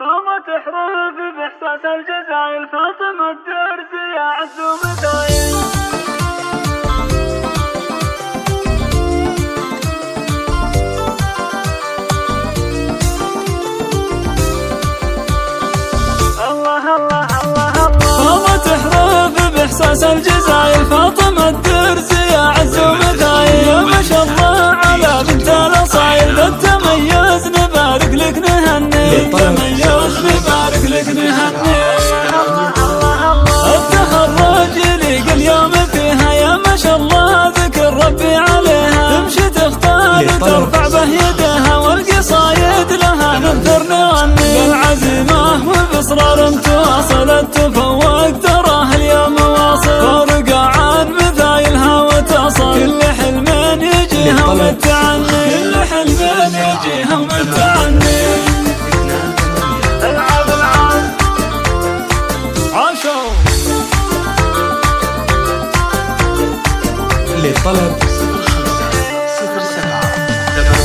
فما تحرف بإحساس الجزائر فاطمة الدرز يا عز ومدايل. الله الله الله الله فما تحرف بإحساس الجزائر فاطمة الدرز يا عز ومدايل. يا ما شاء الله على بنت الأصايل بالتميز نبارك لك نهني تميز نبارك لك نهني. التخرج لي اليوم فيها يا ما شاء الله ذكر ربي عليها. تمشي تختار ترفع به يدها والقصايد لها ننثر نغني. بالعزيمة وبإصرار تواصلت تفوق تراه اليوم واصل. فارقة عن مثايلها وتصل كل حلم يجيها ومتعني. كل حلم يجيها ومتعني. العب العب عاشوا للطلب 07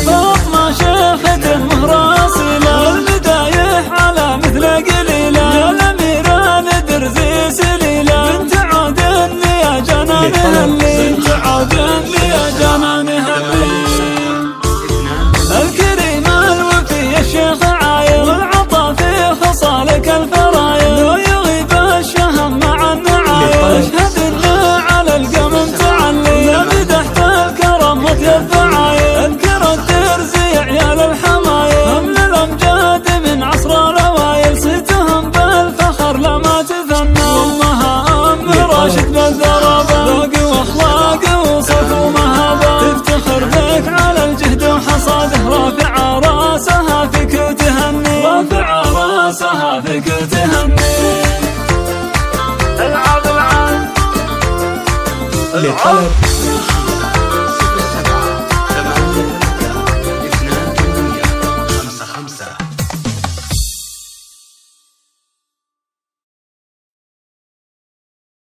فاطمة شيخة مهراصلة المدايح على مثل قليلة. يا الأميرة ندرزي سليلة بنت عودن يا جنان هلي. بنت عودن يا جنان هلي. الكريمة الوفي الشيخ عايل والعطا في خصالك الفرايل. لو يغيب الشهم مع النعايل اشهد انه على القمم تعلي. يا بدحت الكرم وطيب فعايل اذكر الدرز يا عيال الحمايل. هم للامجاد من عصر الاوائل صيتهم بالفخر لما تثنى. امها ام راشد بالذرابه ذوق واخلاق وصف ومهابه. تفتخر بك على الجهد وحصاده رافع راسها فيك وتهني. رافع راسها فيك وتهني. العب العب للطلب